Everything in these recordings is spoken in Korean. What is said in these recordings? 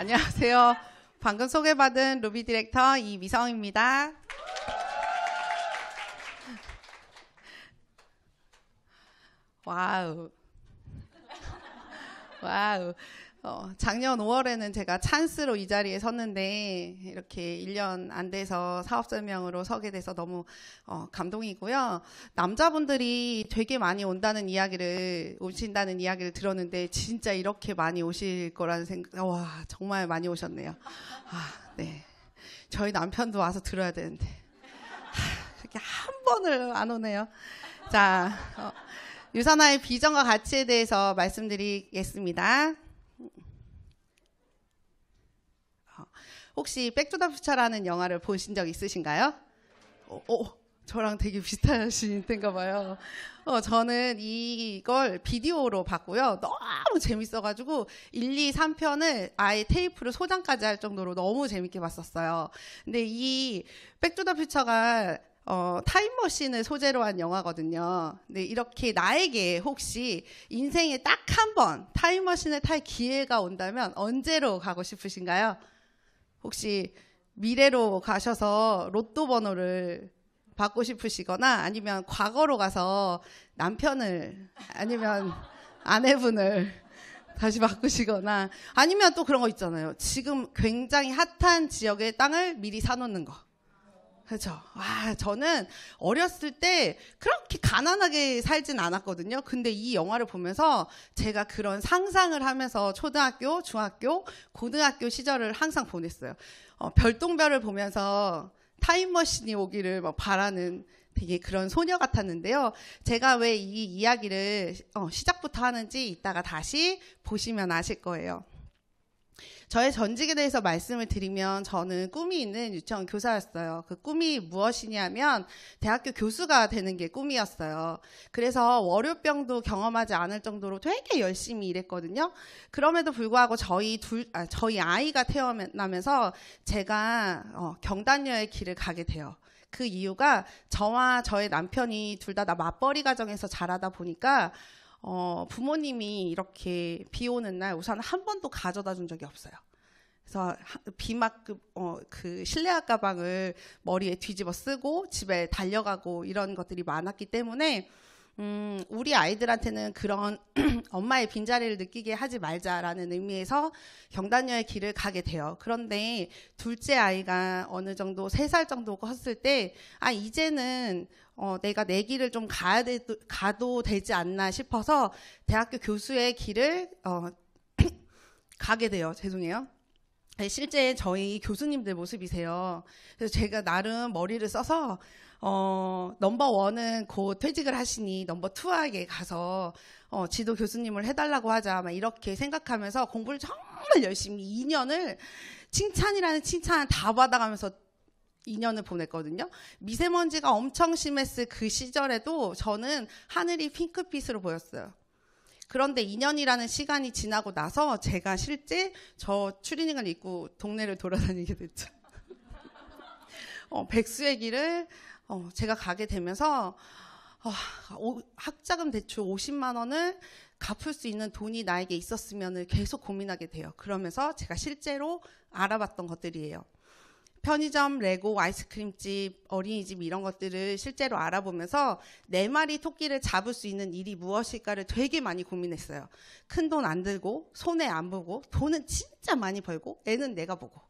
안녕하세요. 방금 소개받은 루비 디렉터 이미성입니다. 와우. 와우. 작년 5월에는 제가 찬스로 이 자리에 섰는데 이렇게 1년 안 돼서 사업설명으로 서게 돼서 너무 감동이고요. 남자분들이 되게 많이 오신다는 이야기를 들었는데 진짜 이렇게 많이 오실 거라는 생각, 와, 정말 많이 오셨네요. 네. 저희 남편도 와서 들어야 되는데 이렇게 한 번을 안 오네요. 자, 유선화의 비전과 가치에 대해서 말씀드리겠습니다. 혹시 백투더퓨처라는 영화를 보신 적 있으신가요? 저랑 되게 비슷하신 텐가 봐요. 저는 이걸 비디오로 봤고요. 너무 재밌어가지고 1, 2, 3편을 아예 테이프로 소장까지 할 정도로 너무 재밌게 봤었어요. 근데 이 백투더퓨처가 타임머신을 소재로 한 영화거든요. 근데 이렇게 나에게 혹시 인생에 딱 한 번 타임머신을 탈 기회가 온다면 언제로 가고 싶으신가요? 혹시 미래로 가셔서 로또 번호를 받고 싶으시거나 아니면 과거로 가서 남편을 아니면 아내분을 다시 바꾸시거나 아니면 또 그런 거 있잖아요. 지금 굉장히 핫한 지역의 땅을 미리 사놓는 거. 그렇죠. 저는 어렸을 때 그렇게 가난하게 살진 않았거든요. 근데 이 영화를 보면서 제가 그런 상상을 하면서 초등학교, 중학교, 고등학교 시절을 항상 보냈어요. 별똥별을 보면서 타임머신이 오기를 막 바라는 되게 그런 소녀 같았는데요. 제가 왜 이 이야기를 시작부터 하는지 이따가 다시 보시면 아실 거예요. 저의 전직에 대해서 말씀을 드리면 저는 꿈이 있는 유치원 교사였어요. 그 꿈이 무엇이냐면 대학교 교수가 되는 게 꿈이었어요. 그래서 월요병도 경험하지 않을 정도로 되게 열심히 일했거든요. 그럼에도 불구하고 저희 아이가 태어나면서 제가 경단녀의 길을 가게 돼요. 그 이유가 저와 저의 남편이 둘 다 맞벌이 가정에서 자라다 보니까 부모님이 이렇게 비 오는 날 우산 한 번도 가져다 준 적이 없어요. 그래서 비막급 그 실내화 가방을 머리에 뒤집어 쓰고 집에 달려가고 이런 것들이 많았기 때문에 우리 아이들한테는 그런 엄마의 빈자리를 느끼게 하지 말자라는 의미에서 경단녀의 길을 가게 돼요. 그런데 둘째 아이가 어느 정도 3살 정도 컸을 때 이제는 내가 내 길을 좀 가도 되지 않나 싶어서 대학교 교수의 길을 가게 돼요. 죄송해요. 실제 저희 교수님들 모습이세요. 그래서 제가 나름 머리를 써서 넘버 원은 곧 퇴직을 하시니 넘버 투에게 가서 지도 교수님을 해달라고 하자 막 이렇게 생각하면서 공부를 정말 열심히 2년을 칭찬이라는 칭찬을 다 받아가면서 2년을 보냈거든요. 미세먼지가 엄청 심했을 그 시절에도 저는 하늘이 핑크빛으로 보였어요. 그런데 2년이라는 시간이 지나고 나서 제가 실제 저 추리닝을 입고 동네를 돌아다니게 됐죠. 백수의 길을 제가 가게 되면서 학자금 대출 50만 원을 갚을 수 있는 돈이 나에게 있었으면 계속 고민하게 돼요. 그러면서 제가 실제로 알아봤던 것들이에요. 편의점, 레고, 아이스크림집, 어린이집 이런 것들을 실제로 알아보면서 4마리 토끼를 잡을 수 있는 일이 무엇일까를 되게 많이 고민했어요. 큰 돈 안 들고 손해 안 보고 돈은 진짜 많이 벌고 애는 내가 보고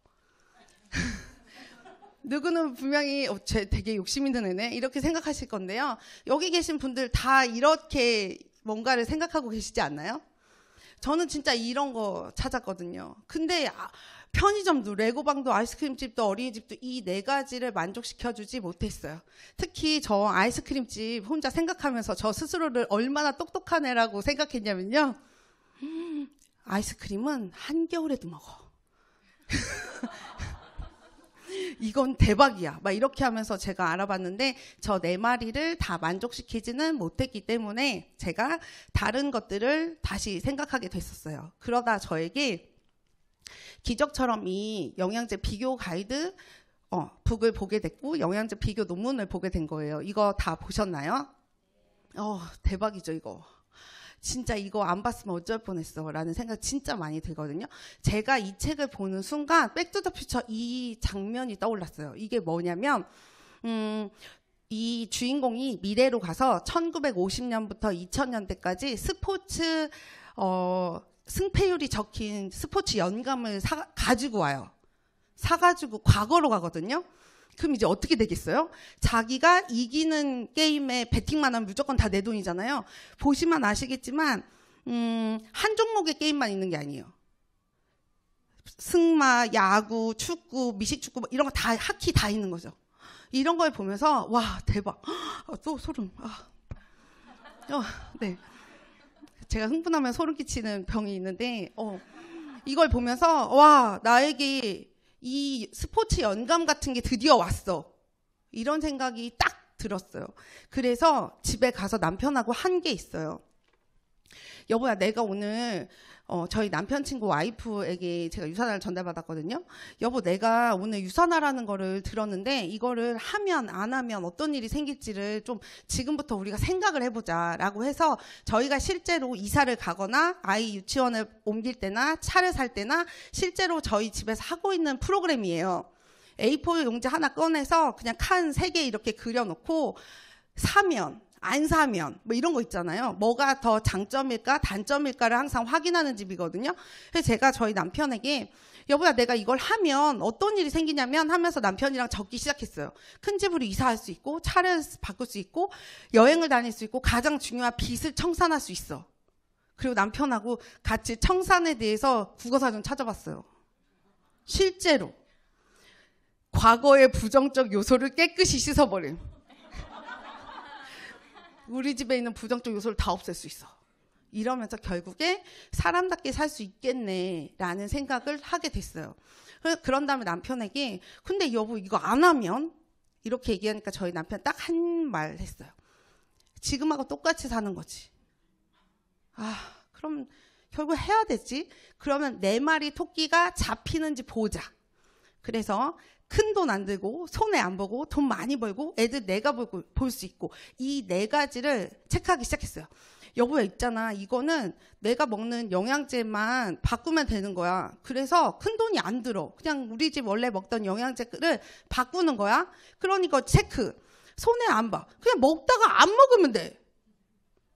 누구는 분명히 쟤 되게 욕심 있는 애네 이렇게 생각하실 건데요. 여기 계신 분들 다 이렇게 뭔가를 생각하고 계시지 않나요? 저는 진짜 이런 거 찾았거든요. 근데 편의점도 레고방도 아이스크림집도 어린이집도 이 4가지를 만족시켜주지 못했어요. 특히 저 아이스크림집 혼자 생각하면서 저 스스로를 얼마나 똑똑한 애라고 생각했냐면요. 아이스크림은 한겨울에도 먹어. 이건 대박이야. 막 이렇게 하면서 제가 알아봤는데 저 4마리를 다 만족시키지는 못했기 때문에 제가 다른 것들을 다시 생각하게 됐었어요. 그러다 저에게 기적처럼 이 영양제 비교 가이드 북을 보게 됐고 영양제 비교 논문을 보게 된 거예요. 이거 다 보셨나요? 대박이죠 이거. 진짜 이거 안 봤으면 어쩔 뻔했어 라는 생각 진짜 많이 들거든요. 제가 이 책을 보는 순간 백투더퓨처 이 장면이 떠올랐어요. 이게 뭐냐면 이 주인공이 미래로 가서 1950년부터 2000년대까지 스포츠 승패율이 적힌 스포츠 연감을 가지고 와요. 사가지고 과거로 가거든요. 그럼 이제 어떻게 되겠어요? 자기가 이기는 게임에 베팅만 하면 무조건 다 내 돈이잖아요. 보시면 아시겠지만 한 종목의 게임만 있는 게 아니에요. 승마, 야구, 축구, 미식축구 뭐 이런 거 다 하키 다 있는 거죠. 이런 걸 보면서 와 대박. 또 소름. 네. 제가 흥분하면 소름 끼치는 병이 있는데 이걸 보면서 와 나에게 이 스포츠 연감 같은 게 드디어 왔어. 이런 생각이 딱 들었어요. 그래서 집에 가서 남편하고 한 게 있어요. 여보야 내가 오늘 저희 남편 친구 와이프에게 제가 유산화를 전달받았거든요. 여보 내가 오늘 유산화라는 거를 들었는데 이거를 하면 안 하면 어떤 일이 생길지를 좀 지금부터 우리가 생각을 해보자 라고 해서 저희가 실제로 이사를 가거나 아이 유치원을 옮길 때나 차를 살 때나 실제로 저희 집에서 하고 있는 프로그램이에요. A4 용지 하나 꺼내서 그냥 칸 3개 이렇게 그려놓고 사면 안 사면 뭐 이런 거 있잖아요. 뭐가 더 장점일까 단점일까를 항상 확인하는 집이거든요. 그래서 제가 저희 남편에게 여보야 내가 이걸 하면 어떤 일이 생기냐면 하면서 남편이랑 적기 시작했어요. 큰 집으로 이사할 수 있고 차를 바꿀 수 있고 여행을 다닐 수 있고 가장 중요한 빚을 청산할 수 있어. 그리고 남편하고 같이 청산에 대해서 국어사 좀 찾아봤어요. 실제로 과거의 부정적 요소를 깨끗이 씻어버림. 우리 집에 있는 부정적 요소를 다 없앨 수 있어. 이러면서 결국에 사람답게 살 수 있겠네라는 생각을 하게 됐어요. 그런 다음에 남편에게 근데 여보 이거 안 하면? 이렇게 얘기하니까 저희 남편 딱 한 말 했어요. 지금하고 똑같이 사는 거지. 그럼 결국 해야 되지. 그러면 4마리 토끼가 잡히는지 보자. 그래서 큰 돈 안 들고 손해 안 보고 돈 많이 벌고 애들 내가 볼 수 있고 이 4가지를 체크하기 시작했어요. 여보야 있잖아 이거는 내가 먹는 영양제만 바꾸면 되는 거야. 그래서 큰 돈이 안 들어. 그냥 우리 집 원래 먹던 영양제를 바꾸는 거야. 그러니까 체크. 손해 안 봐. 그냥 먹다가 안 먹으면 돼.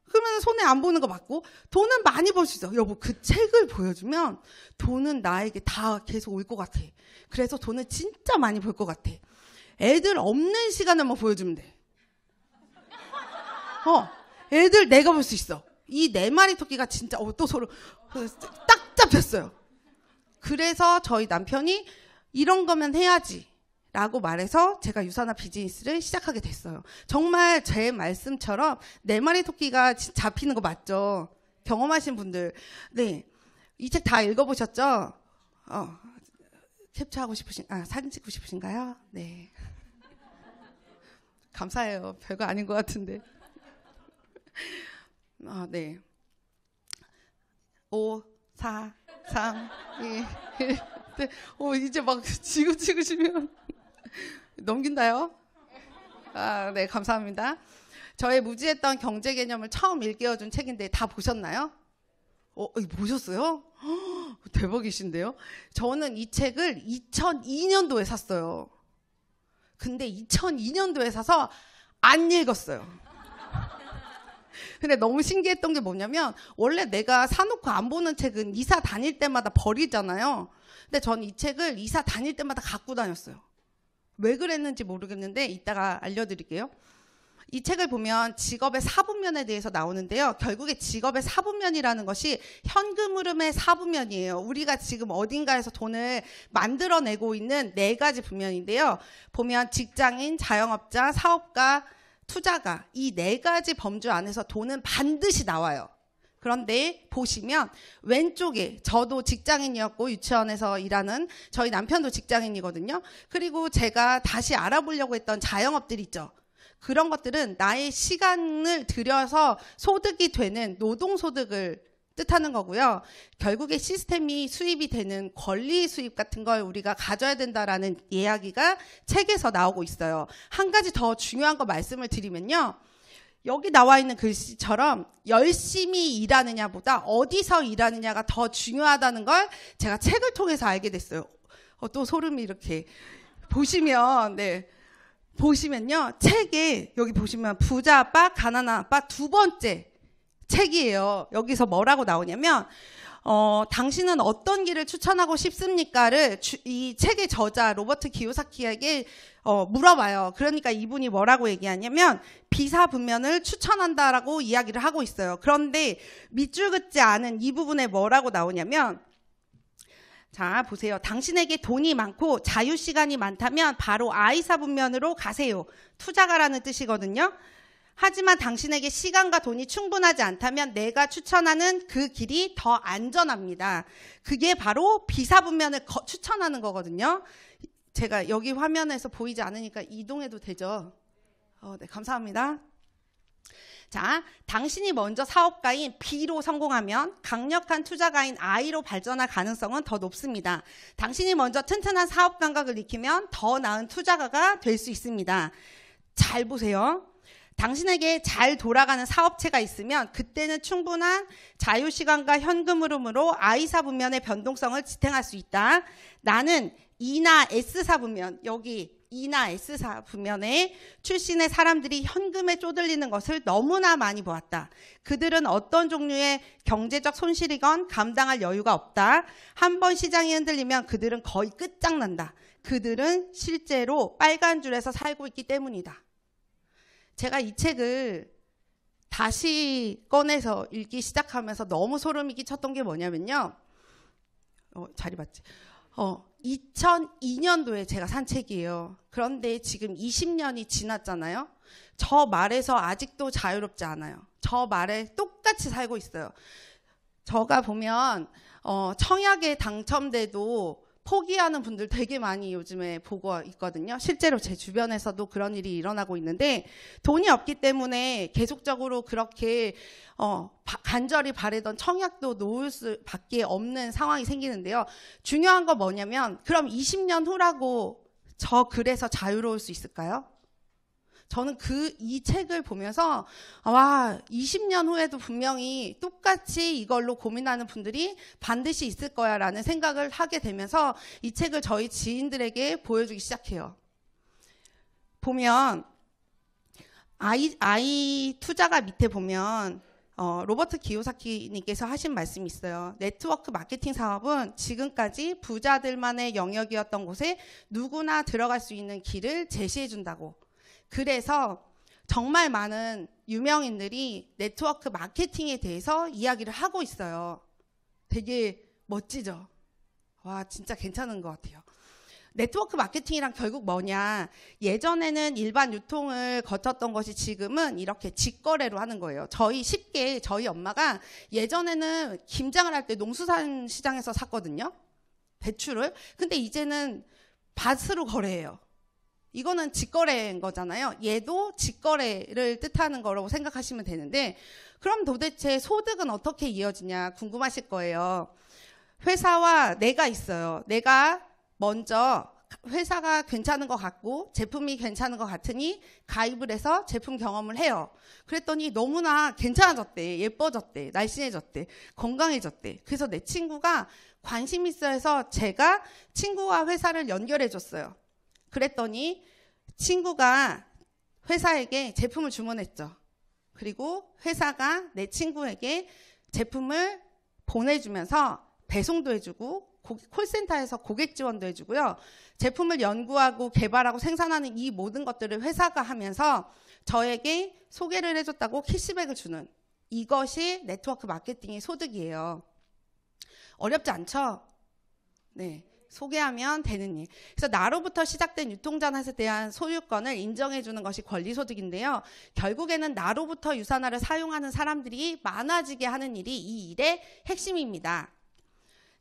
그러면 손해 안 보는 거 맞고 돈은 많이 벌 수 있어. 여보 그 책을 보여주면 돈은 나에게 다 계속 올 것 같아. 그래서 돈을 진짜 많이 벌 것 같아. 애들 없는 시간에만 보여주면 돼. 애들 내가 볼 수 있어. 이 4마리 토끼가 진짜 또 서로 딱 잡혔어요. 그래서 저희 남편이 이런 거면 해야지 라고 말해서 제가 유산화 비즈니스를 시작하게 됐어요. 정말 제 말씀처럼 4마리 토끼가 잡히는 거 맞죠? 경험하신 분들. 네. 이 책 다 읽어보셨죠? 캡처하고 사진 찍고 싶으신가요? 네. 감사해요. 별거 아닌 것 같은데. 네. 5, 4, 3, 2, 1. 네. 이제 막 지금 찍으시면 넘긴다요? 네, 감사합니다. 저의 무지했던 경제 개념을 처음 일깨워준 책인데 다 보셨나요? 보셨어요? 대박이신데요? 저는 이 책을 2002년도에 샀어요. 근데 2002년도에 사서 안 읽었어요. 근데 너무 신기했던 게 뭐냐면 원래 내가 사놓고 안 보는 책은 이사 다닐 때마다 버리잖아요. 근데 전 이 책을 이사 다닐 때마다 갖고 다녔어요. 왜 그랬는지 모르겠는데 이따가 알려드릴게요. 이 책을 보면 직업의 4분면에 대해서 나오는데요. 결국에 직업의 4분면이라는 것이 현금 흐름의 4분면이에요. 우리가 지금 어딘가에서 돈을 만들어내고 있는 4가지 분면인데요. 보면 직장인, 자영업자, 사업가, 투자가 이 4가지 범주 안에서 돈은 반드시 나와요. 그런데 보시면 왼쪽에 저도 직장인이었고 유치원에서 일하는 저희 남편도 직장인이거든요. 그리고 제가 다시 알아보려고 했던 자영업들 있죠. 그런 것들은 나의 시간을 들여서 소득이 되는 노동소득을 뜻하는 거고요. 결국에 시스템이 수입이 되는 권리 수입 같은 걸 우리가 가져야 된다라는 이야기가 책에서 나오고 있어요. 한 가지 더 중요한 거 말씀을 드리면요. 여기 나와 있는 글씨처럼 열심히 일하느냐보다 어디서 일하느냐가 더 중요하다는 걸 제가 책을 통해서 알게 됐어요. 또 소름이 이렇게. 보시면, 네. 보시면요. 책에, 여기 보시면 부자 아빠, 가난한 아빠 두 번째 책이에요. 여기서 뭐라고 나오냐면, 당신은 어떤 길을 추천하고 싶습니까를 이 책의 저자 로버트 기요사키에게 물어봐요. 그러니까 이분이 뭐라고 얘기하냐면 비사분면을 추천한다라고 이야기를 하고 있어요. 그런데 밑줄 긋지 않은 이 부분에 뭐라고 나오냐면, 자 보세요. 당신에게 돈이 많고 자유시간이 많다면 바로 아이사분면으로 가세요. 투자가라는 뜻이거든요. 하지만 당신에게 시간과 돈이 충분하지 않다면 내가 추천하는 그 길이 더 안전합니다. 그게 바로 비사분면을 추천하는 거거든요. 제가 여기 화면에서 보이지 않으니까 이동해도 되죠? 네, 감사합니다. 자, 당신이 먼저 사업가인 B로 성공하면 강력한 투자가인 I로 발전할 가능성은 더 높습니다. 당신이 먼저 튼튼한 사업 감각을 익히면 더 나은 투자가가 될 수 있습니다. 잘 보세요. 당신에게 잘 돌아가는 사업체가 있으면 그때는 충분한 자유시간과 현금 흐름으로 I사 분면의 변동성을 지탱할 수 있다. 나는 E나 S사 분면, 여기 E나 S사 분면의 출신의 사람들이 현금에 쪼들리는 것을 너무나 많이 보았다. 그들은 어떤 종류의 경제적 손실이건 감당할 여유가 없다. 한 번 시장이 흔들리면 그들은 거의 끝장난다. 그들은 실제로 빨간 줄에서 살고 있기 때문이다. 제가 이 책을 다시 꺼내서 읽기 시작하면서 너무 소름이 끼쳤던 게 뭐냐면요. 자리 맞지? 2002년도에 제가 산 책이에요. 그런데 지금 20년이 지났잖아요. 저 말에서 아직도 자유롭지 않아요. 저 말에 똑같이 살고 있어요. 저가 보면 청약에 당첨돼도 포기하는 분들 되게 많이 요즘에 보고 있거든요. 실제로 제 주변에서도 그런 일이 일어나고 있는데 돈이 없기 때문에 계속적으로 그렇게 간절히 바라던 청약도 놓을 수밖에 없는 상황이 생기는데요. 중요한 건 뭐냐면 그럼 20년 후라고 저 글에서 자유로울 수 있을까요? 저는 이 책을 보면서 와 20년 후에도 분명히 똑같이 이걸로 고민하는 분들이 반드시 있을 거야 라는 생각을 하게 되면서 이 책을 저희 지인들에게 보여주기 시작해요. 보면 아이 투자가 밑에 보면 로버트 기요사키님께서 하신 말씀이 있어요. 네트워크 마케팅 사업은 지금까지 부자들만의 영역이었던 곳에 누구나 들어갈 수 있는 길을 제시해 준다고. 그래서 정말 많은 유명인들이 네트워크 마케팅에 대해서 이야기를 하고 있어요. 되게 멋지죠? 와, 진짜 괜찮은 것 같아요. 네트워크 마케팅이란 결국 뭐냐? 예전에는 일반 유통을 거쳤던 것이 지금은 이렇게 직거래로 하는 거예요. 저희 엄마가 예전에는 김장을 할 때 농수산 시장에서 샀거든요. 배추를. 근데 이제는 밭으로 거래해요. 이거는 직거래인 거잖아요. 얘도 직거래를 뜻하는 거라고 생각하시면 되는데 그럼 도대체 소득은 어떻게 이어지냐 궁금하실 거예요. 회사와 내가 있어요. 내가 먼저 회사가 괜찮은 것 같고 제품이 괜찮은 것 같으니 가입을 해서 제품 경험을 해요. 그랬더니 너무나 괜찮아졌대. 예뻐졌대. 날씬해졌대. 건강해졌대. 그래서 내 친구가 관심 있어 해서 제가 친구와 회사를 연결해 줬어요. 그랬더니 친구가 회사에게 제품을 주문했죠. 그리고 회사가 내 친구에게 제품을 보내주면서 배송도 해주고 콜센터에서 고객 지원도 해주고요. 제품을 연구하고 개발하고 생산하는 이 모든 것들을 회사가 하면서 저에게 소개를 해줬다고 캐시백을 주는 이것이 네트워크 마케팅의 소득이에요. 어렵지 않죠? 네. 소개하면 되는 일. 그래서 나로부터 시작된 유통자산에 대한 소유권을 인정해주는 것이 권리소득인데요. 결국에는 나로부터 유산화를 사용하는 사람들이 많아지게 하는 일이 이 일의 핵심입니다.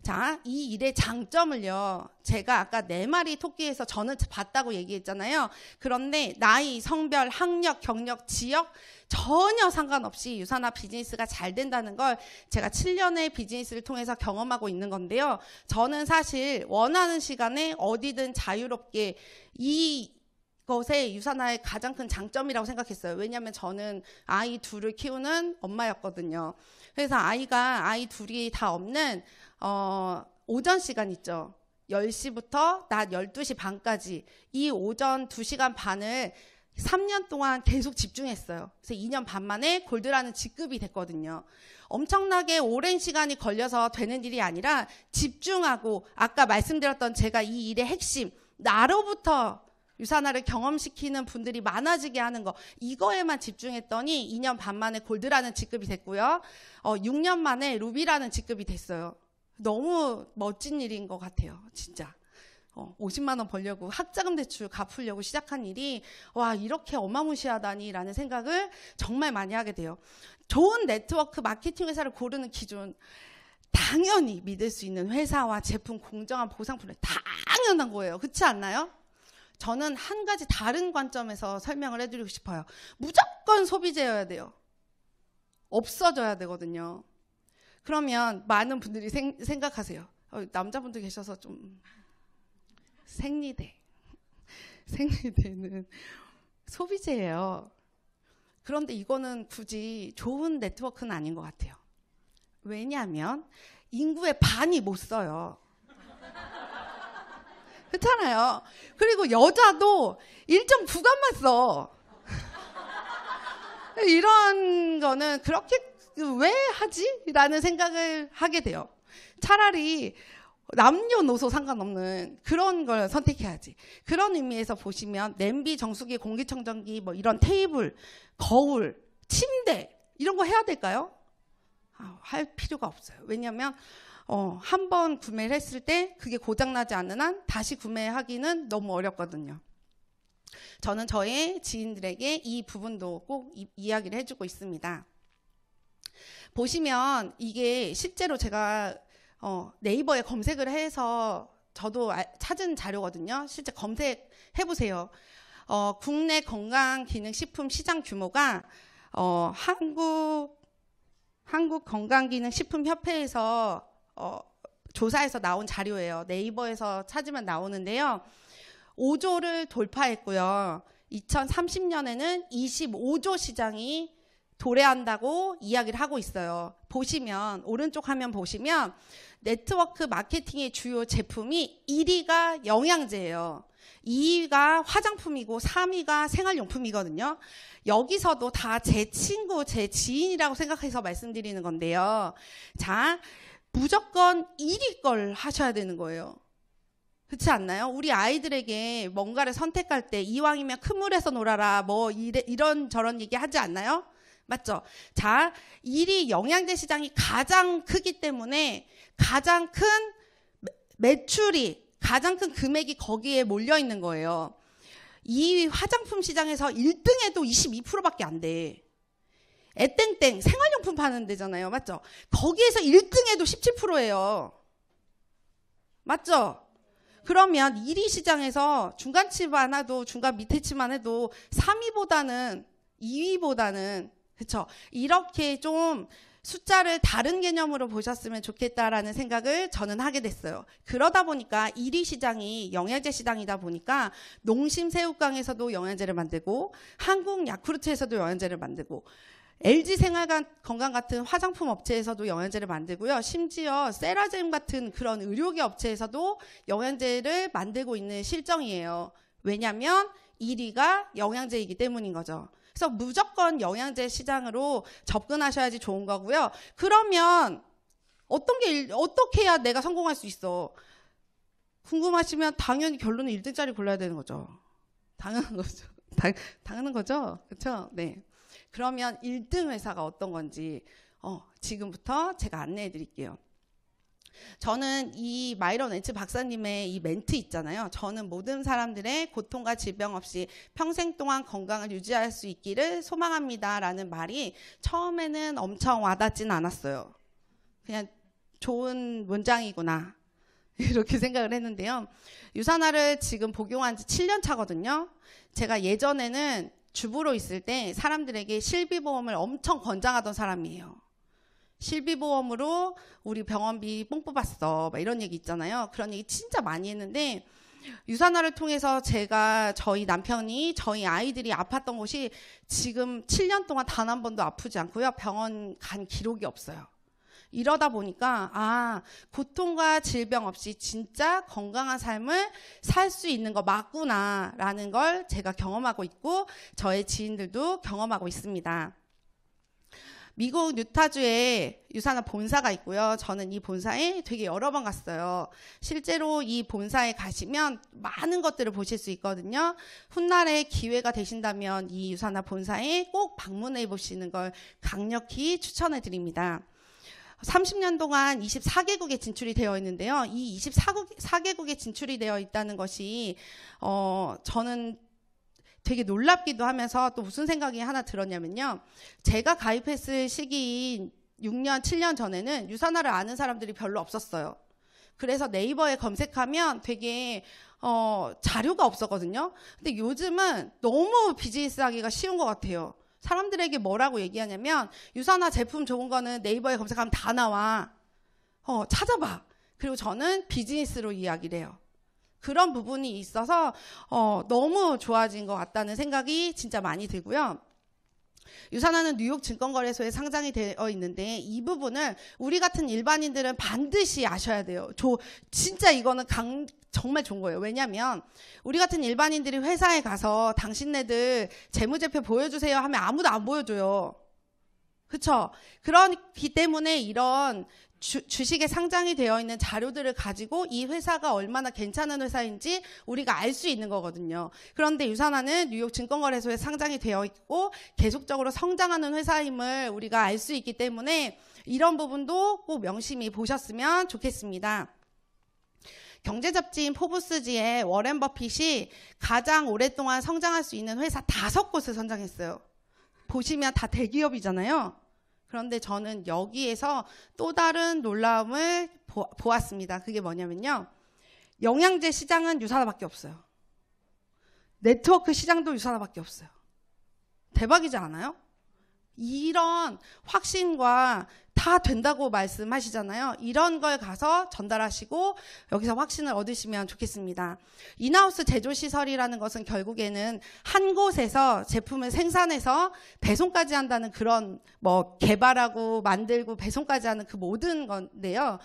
자, 이 일의 장점을요. 제가 아까 4마리 토끼에서 저는 봤다고 얘기했잖아요. 그런데 나이, 성별, 학력, 경력, 지역 전혀 상관없이 유산화 비즈니스가 잘 된다는 걸 제가 7년의 비즈니스를 통해서 경험하고 있는 건데요. 저는 사실 원하는 시간에 어디든 자유롭게 이 것에 유산화의 가장 큰 장점이라고 생각했어요. 왜냐하면 저는 아이 둘을 키우는 엄마였거든요. 그래서 아이 둘이 다 없는 오전 시간 있죠. 10시부터 낮 12시 반까지 이 오전 2시간 반을 3년 동안 계속 집중했어요. 그래서 2년 반 만에 골드라는 직급이 됐거든요. 엄청나게 오랜 시간이 걸려서 되는 일이 아니라 집중하고 아까 말씀드렸던 제가 이 일의 핵심, 나로부터 유산화를 경험시키는 분들이 많아지게 하는 거, 이거에만 집중했더니 2년 반 만에 골드라는 직급이 됐고요. 6년 만에 루비라는 직급이 됐어요. 너무 멋진 일인 것 같아요. 진짜. 50만 원 벌려고 학자금 대출 갚으려고 시작한 일이 와 이렇게 어마무시하다니 라는 생각을 정말 많이 하게 돼요. 좋은 네트워크 마케팅 회사를 고르는 기준, 당연히 믿을 수 있는 회사와 제품 공정한 보상 플랜, 당연한 거예요. 그렇지 않나요? 저는 한 가지 다른 관점에서 설명을 해드리고 싶어요. 무조건 소비재여야 돼요. 없어져야 되거든요. 그러면 많은 분들이 생각하세요. 남자분들 계셔서 좀 생리대는 소비재예요. 그런데 이거는 굳이 좋은 네트워크는 아닌 것 같아요. 왜냐하면 인구의 반이 못 써요. 그렇잖아요. 그리고 여자도 1.9간만 써. 이런 거는 그렇게 왜 하지? 라는 생각을 하게 돼요. 차라리 남녀노소 상관없는 그런 걸 선택해야지. 그런 의미에서 보시면 냄비, 정수기, 공기청정기, 뭐 이런 테이블, 거울, 침대 이런 거 해야 될까요? 할 필요가 없어요. 왜냐하면 한 번 구매를 했을 때 그게 고장나지 않는 한 다시 구매하기는 너무 어렵거든요. 저는 저의 지인들에게 이 부분도 꼭 이야기를 해주고 있습니다. 보시면 이게 실제로 제가 네이버에 검색을 해서 저도 찾은 자료거든요. 실제 검색해보세요. 국내 건강기능식품 시장 규모가 한국건강기능식품협회에서 조사해서 나온 자료예요. 네이버에서 찾으면 나오는데요. 5조를 돌파했고요. 2030년에는 25조 시장이 도래한다고 이야기를 하고 있어요. 보시면 오른쪽 화면 보시면 네트워크 마케팅의 주요 제품이 1위가 영양제예요. 2위가 화장품이고 3위가 생활용품이거든요. 여기서도 다 제 친구, 제 지인이라고 생각해서 말씀드리는 건데요. 자, 무조건 1위 걸 하셔야 되는 거예요. 그렇지 않나요? 우리 아이들에게 뭔가를 선택할 때 이왕이면 큰 물에서 놀아라 뭐 이런 저런 얘기 하지 않나요? 맞죠? 자, 1위 영양제 시장이 가장 크기 때문에 가장 큰 매출이, 가장 큰 금액이 거기에 몰려 있는 거예요. 2위 화장품 시장에서 1등에도 22%밖에 안 돼. 애땡땡 생활용품 파는 데잖아요. 맞죠? 거기에서 1등에도 17%예요. 맞죠? 그러면 1위 시장에서 중간치만 해도, 중간 밑에 치만 해도 3위보다는 2위보다는 그렇죠. 이렇게 좀 숫자를 다른 개념으로 보셨으면 좋겠다라는 생각을 저는 하게 됐어요. 그러다 보니까 1위 시장이 영양제 시장이다 보니까 농심새우깡에서도 영양제를 만들고 한국 야쿠르트에서도 영양제를 만들고 LG 생활건강 같은 화장품 업체에서도 영양제를 만들고요. 심지어 세라젬 같은 그런 의료기 업체에서도 영양제를 만들고 있는 실정이에요. 왜냐하면 1위가 영양제이기 때문인 거죠. 그래서 무조건 영양제 시장으로 접근하셔야지 좋은 거고요. 그러면 어떻게 해야 내가 성공할 수 있어? 궁금하시면 당연히 결론은 1등짜리 골라야 되는 거죠. 당연한 거죠. 당연한 거죠. 그렇죠? 네. 그러면 1등 회사가 어떤 건지 지금부터 제가 안내해 드릴게요. 저는 이 마이런 웬츠 박사님의 이 멘트 있잖아요. 저는 모든 사람들의 고통과 질병 없이 평생 동안 건강을 유지할 수 있기를 소망합니다. 라는 말이 처음에는 엄청 와닿지는 않았어요. 그냥 좋은 문장이구나. 이렇게 생각을 했는데요. 유산화를 지금 복용한 지 7년 차거든요. 제가 예전에는 주부로 있을 때 사람들에게 실비보험을 엄청 권장하던 사람이에요. 실비보험으로 우리 병원비 뽕 뽑았어. 막 이런 얘기 있잖아요. 그런 얘기 진짜 많이 했는데 유산화를 통해서 제가 저희 남편이 저희 아이들이 아팠던 곳이 지금 7년 동안 단 한 번도 아프지 않고요. 병원 간 기록이 없어요. 이러다 보니까 고통과 질병 없이 진짜 건강한 삶을 살 수 있는 거 맞구나라는 걸 제가 경험하고 있고 저의 지인들도 경험하고 있습니다. 미국 유타주에 유산화 본사가 있고요. 저는 이 본사에 되게 여러 번 갔어요. 실제로 이 본사에 가시면 많은 것들을 보실 수 있거든요. 훗날에 기회가 되신다면 이 유산화 본사에 꼭 방문해 보시는 걸 강력히 추천해 드립니다. 30년 동안 24개국에 진출이 되어 있는데요. 이 24개국에 진출이 되어 있다는 것이 저는 되게 놀랍기도 하면서 또 무슨 생각이 하나 들었냐면요. 제가 가입했을 시기인 6년, 7년 전에는 유산화를 아는 사람들이 별로 없었어요. 그래서 네이버에 검색하면 되게 자료가 없었거든요. 근데 요즘은 너무 비즈니스 하기가 쉬운 것 같아요. 사람들에게 뭐라고 얘기하냐면 유산화 제품 좋은 거는 네이버에 검색하면 다 나와. 찾아봐. 그리고 저는 비즈니스로 이야기를 해요. 그런 부분이 있어서 너무 좋아진 것 같다는 생각이 진짜 많이 들고요. 유산화는 뉴욕 증권거래소에 상장이 되어 있는데 이 부분을 우리 같은 일반인들은 반드시 아셔야 돼요. 진짜 이거는 정말 좋은 거예요. 왜냐하면 우리 같은 일반인들이 회사에 가서 당신네들 재무제표 보여주세요 하면 아무도 안 보여줘요. 그렇죠? 그렇기 때문에 이런 주식에 상장이 되어 있는 자료들을 가지고 이 회사가 얼마나 괜찮은 회사인지 우리가 알 수 있는 거거든요. 그런데 유산화는 뉴욕 증권거래소에 상장이 되어 있고 계속적으로 성장하는 회사임을 우리가 알 수 있기 때문에 이런 부분도 꼭 명심히 보셨으면 좋겠습니다. 경제잡지인 포브스지에 워렌 버핏이 가장 오랫동안 성장할 수 있는 회사 5곳을 선정했어요. 보시면 다 대기업이잖아요. 그런데 저는 여기에서 또 다른 놀라움을 보았습니다. 그게 뭐냐면요. 영양제 시장은 유산화밖에 없어요. 네트워크 시장도 유산화밖에 없어요. 대박이지 않아요? 이런 확신과 다 된다고 말씀하시잖아요. 이런 걸 가서 전달하시고 여기서 확신을 얻으시면 좋겠습니다. 인하우스 제조시설이라는 것은 결국에는 한 곳에서 제품을 생산해서 배송까지 한다는 그런 개발하고 만들고 배송까지 하는 그 모든 건데요.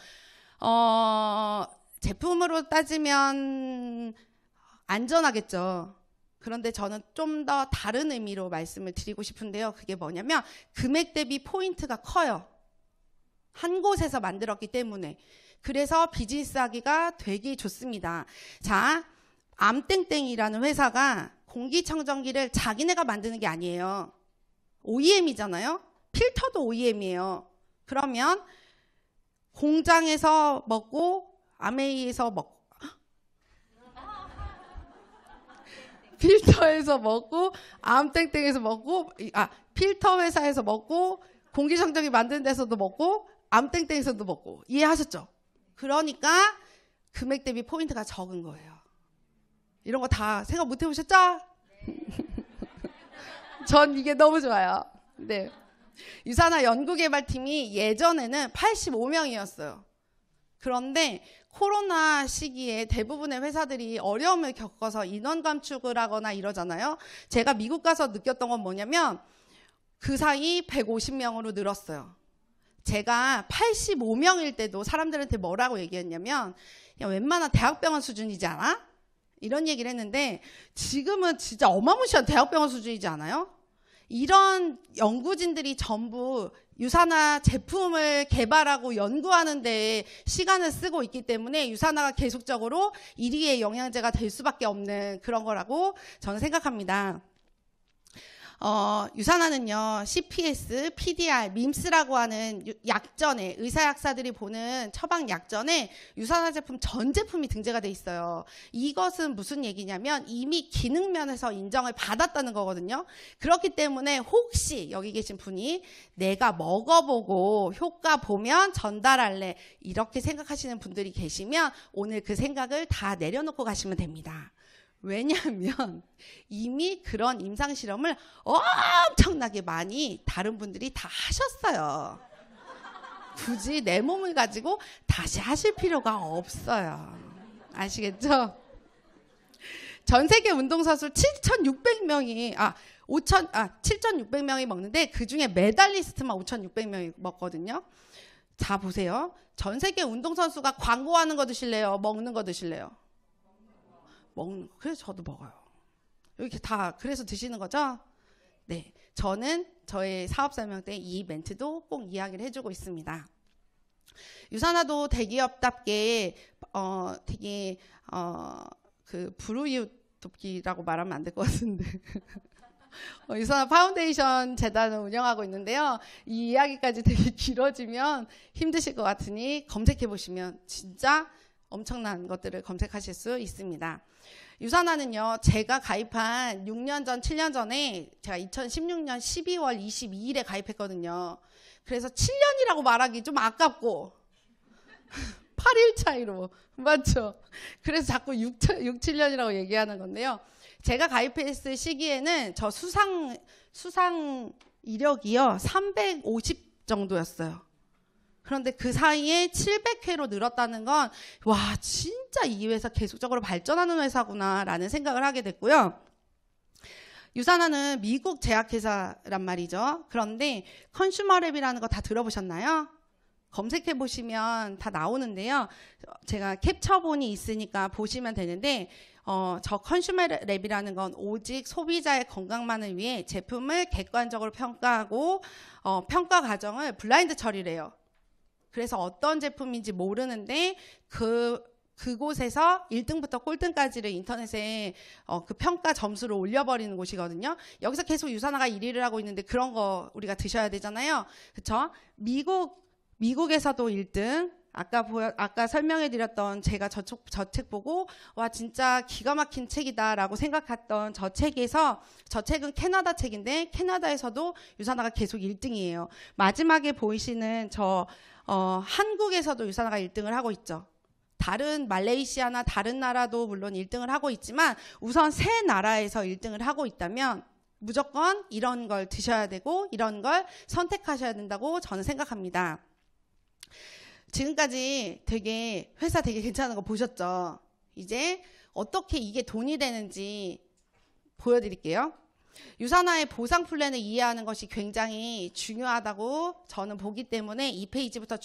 제품으로 따지면 안전하겠죠. 그런데 저는 좀 더 다른 의미로 말씀을 드리고 싶은데요. 그게 뭐냐면 금액 대비 포인트가 커요. 한 곳에서 만들었기 때문에. 그래서 비즈니스 하기가 되게 좋습니다. 자, 암땡땡이라는 회사가 공기청정기를 자기네가 만드는 게 아니에요. OEM이잖아요. 필터도 OEM이에요. 그러면 공장에서 먹고 아메이에서 먹고 필터에서 먹고 암땡땡에서 먹고 필터 회사에서 먹고 공기청정기 만드는 데서도 먹고 암땡땡에서도 먹고 이해하셨죠? 그러니까 금액 대비 포인트가 적은 거예요. 이런 거 다 생각 못 해보셨죠? 전 이게 너무 좋아요. 네. 유산화 연구개발팀이 예전에는 85명이었어요. 그런데 코로나 시기에 대부분의 회사들이 어려움을 겪어서 인원 감축을 하거나 이러잖아요. 제가 미국 가서 느꼈던 건 뭐냐면 그 사이 150명으로 늘었어요. 제가 85명일 때도 사람들한테 뭐라고 얘기했냐면 야, 웬만한 대학병원 수준이지 않아? 이런 얘기를 했는데 지금은 진짜 어마무시한 대학병원 수준이지 않아요? 이런 연구진들이 전부 유산화 제품을 개발하고 연구하는 데 시간을 쓰고 있기 때문에 유산화가 계속적으로 1위의 영양제가 될 수밖에 없는 그런 거라고 저는 생각합니다. 유산화는요, CPS, PDR, MIMS라고 하는 약전에, 의사약사들이 보는 처방 약전에 유산화 제품 전 제품이 등재가 돼 있어요. 이것은 무슨 얘기냐면 이미 기능 면에서 인정을 받았다는 거거든요. 그렇기 때문에 혹시 여기 계신 분이 내가 먹어보고 효과 보면 전달할래 이렇게 생각하시는 분들이 계시면 오늘 그 생각을 다 내려놓고 가시면 됩니다. 왜냐하면 이미 그런 임상실험을 엄청나게 많이 다른 분들이 다 하셨어요. 굳이 내 몸을 가지고 다시 하실 필요가 없어요. 아시겠죠? 전 세계 운동선수 7,600명이 7,600명이 먹는데 그중에 메달리스트만 5,600명이 먹거든요. 자, 보세요. 전 세계 운동선수가 광고하는 거 드실래요? 먹는 거 드실래요? 먹는 거. 그래서 저도 먹어요. 이렇게 다 그래서 드시는 거죠? 네. 저는 저의 사업 설명 때 이 멘트도 꼭 이야기를 해주고 있습니다. 유산화도 대기업답게 되게 그 불우이웃돕기라고 말하면 안 될 것 같은데 유산화 파운데이션 재단을 운영하고 있는데요. 이 이야기까지 되게 길어지면 힘드실 것 같으니 검색해 보시면 진짜 엄청난 것들을 검색하실 수 있습니다. 유산화는요, 제가 가입한 6년 전, 7년 전에 제가 2016년 12월 22일에 가입했거든요. 그래서 7년이라고 말하기 좀 아깝고 8일 차이로 맞죠? 그래서 자꾸 6, 7년이라고 얘기하는 건데요. 제가 가입했을 시기에는 저 수상 이력이요 350 정도였어요. 그런데 그 사이에 700회로 늘었다는 건 와, 진짜 이 회사 계속적으로 발전하는 회사구나 라는 생각을 하게 됐고요. 유산화는 미국 제약회사란 말이죠. 그런데 컨슈머랩이라는 거 다 들어보셨나요? 검색해 보시면 다 나오는데요. 제가 캡처본이 있으니까 보시면 되는데 저 컨슈머랩이라는 건 오직 소비자의 건강만을 위해 제품을 객관적으로 평가하고 평가 과정을 블라인드 처리를 해요. 그래서 어떤 제품인지 모르는데 그곳에서 1등부터 꼴등까지를 인터넷에 그 평가 점수를 올려버리는 곳이거든요. 여기서 계속 유산화가 1위를 하고 있는데 그런 거 우리가 드셔야 되잖아요. 그렇죠? 미국에서도 1등. 아까 설명해드렸던 제가 저 책 보고 와 진짜 기가 막힌 책이다라고 생각했던 저 책은 캐나다 책인데 캐나다에서도 유산화가 계속 1등이에요. 마지막에 보이시는 한국에서도 유산화가 1등을 하고 있죠. 다른 말레이시아나 다른 나라도 물론 1등을 하고 있지만 우선 세 나라에서 1등을 하고 있다면 무조건 이런 걸 드셔야 되고 이런 걸 선택하셔야 된다고 저는 생각합니다. 지금까지 회사 되게 괜찮은 거 보셨죠? 이제 어떻게 이게 돈이 되는지 보여드릴게요. 유산화의 보상 플랜을 이해하는 것이 굉장히 중요하다고 저는 보기 때문에 이 페이지부터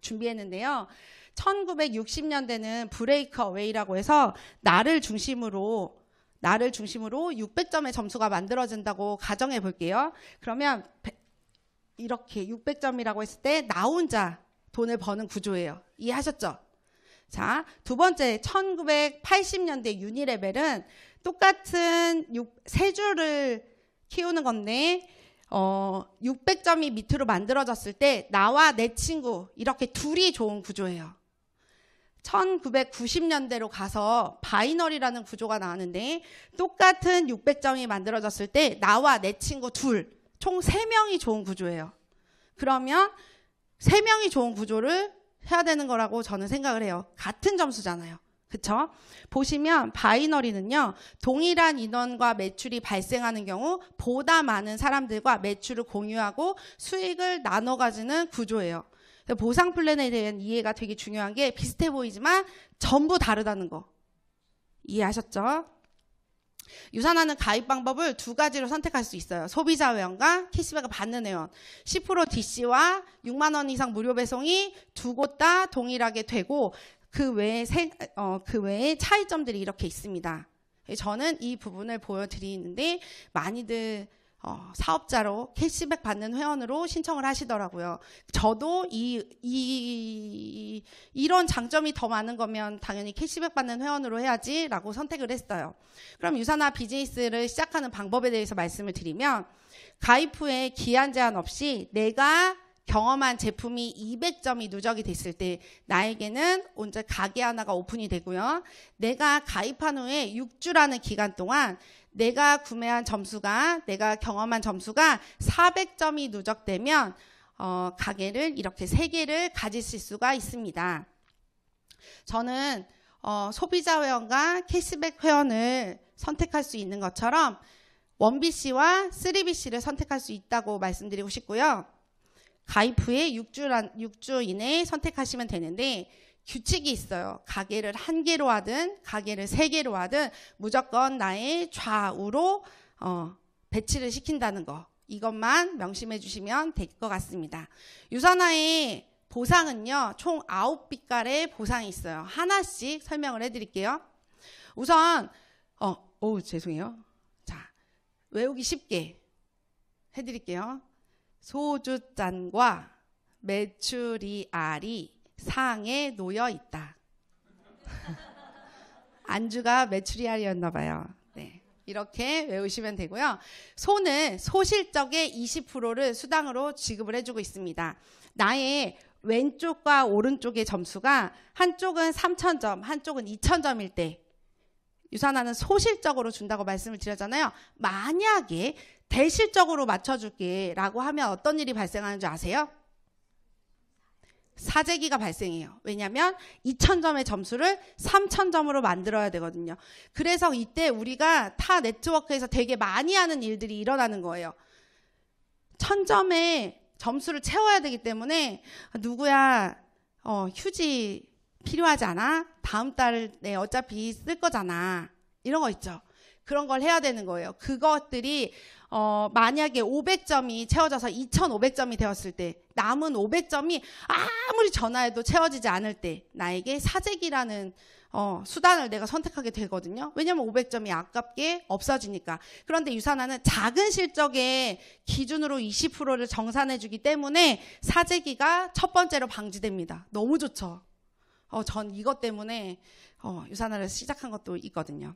준비했는데요. 1960년대는 브레이크 어웨이라고 해서 나를 중심으로 600점의 점수가 만들어진다고 가정해 볼게요. 그러면 이렇게 600점이라고 했을 때 나 혼자 돈을 버는 구조예요. 이해하셨죠? 자, 두 번째 1980년대 유니레벨은 똑같은 세 줄을 키우는 건데 600점이 밑으로 만들어졌을 때 나와 내 친구 이렇게 둘이 좋은 구조예요. 1990년대로 가서 바이너리라는 구조가 나왔는데 똑같은 600점이 만들어졌을 때 나와 내 친구 둘, 총 3명이 좋은 구조예요. 그러면 3명이 좋은 구조를 해야 되는 거라고 저는 생각을 해요. 같은 점수잖아요. 그쵸? 보시면 바이너리는요. 동일한 인원과 매출이 발생하는 경우 보다 많은 사람들과 매출을 공유하고 수익을 나눠 가지는 구조예요. 보상 플랜에 대한 이해가 되게 중요한 게 비슷해 보이지만 전부 다르다는 거. 이해하셨죠? 유산화는 가입 방법을 2가지로 선택할 수 있어요. 소비자 회원과 캐시백을 받는 회원. 10% DC와 6만 원 이상 무료 배송이 두 곳 다 동일하게 되고 그 외에 차이점들이 이렇게 있습니다. 저는 이 부분을 보여드리는데 많이들 사업자로 캐시백 받는 회원으로 신청을 하시더라고요. 저도 이런 장점이 더 많은 거면 당연히 캐시백 받는 회원으로 해야지라고 선택을 했어요. 그럼 유산화 비즈니스를 시작하는 방법에 대해서 말씀을 드리면 가입 후에 기한 제한 없이 내가 경험한 제품이 200점이 누적이 됐을 때 나에게는 언제 가게 하나가 오픈이 되고요. 내가 가입한 후에 6주라는 기간 동안 내가 구매한 점수가 내가 경험한 점수가 400점이 누적되면 가게를 이렇게 3개를 가지실 수가 있습니다. 저는 소비자 회원과 캐시백 회원을 선택할 수 있는 것처럼 1BC와 3BC를 선택할 수 있다고 말씀드리고 싶고요. 가입 후에 6주 이내에 선택하시면 되는데 규칙이 있어요. 가게를 한 개로 하든 가게를 세 개로 하든 무조건 나의 좌우로 배치를 시킨다는 거. 이것만 명심해 주시면 될 것 같습니다. 유선화의 보상은요. 총 9빛깔의 보상이 있어요. 하나씩 설명을 해드릴게요. 우선 죄송해요. 자, 외우기 쉽게 해드릴게요. 소주잔과 메추리알이 상에 놓여 있다. 안주가 메추리알이었나 봐요. 네, 이렇게 외우시면 되고요. 소는 소실적의 20%를 수당으로 지급을 해주고 있습니다. 나의 왼쪽과 오른쪽의 점수가 한쪽은 3,000점, 한쪽은 2,000점일 때 유산화는 소실적으로 준다고 말씀을 드렸잖아요. 만약에 대실적으로 맞춰줄게 라고 하면 어떤 일이 발생하는 줄 아세요? 사재기가 발생해요. 왜냐하면 2,000점의 점수를 3,000점으로 만들어야 되거든요. 그래서 이때 우리가 타 네트워크에서 되게 많이 하는 일들이 일어나는 거예요. 1,000점의 점수를 채워야 되기 때문에 누구야 휴지 필요하지 않아? 다음 달에 어차피 쓸 거잖아. 이런 거 있죠. 그런 걸 해야 되는 거예요. 그것들이 만약에 500점이 채워져서 2,500점이 되었을 때 남은 500점이 아무리 전화해도 채워지지 않을 때 나에게 사재기라는 수단을 내가 선택하게 되거든요. 왜냐하면 500점이 아깝게 없어지니까. 그런데 유산화는 작은 실적의 기준으로 20%를 정산해 주기 때문에 사재기가 첫 번째로 방지됩니다. 너무 좋죠. 전 이것 때문에 유산화를 시작한 것도 있거든요.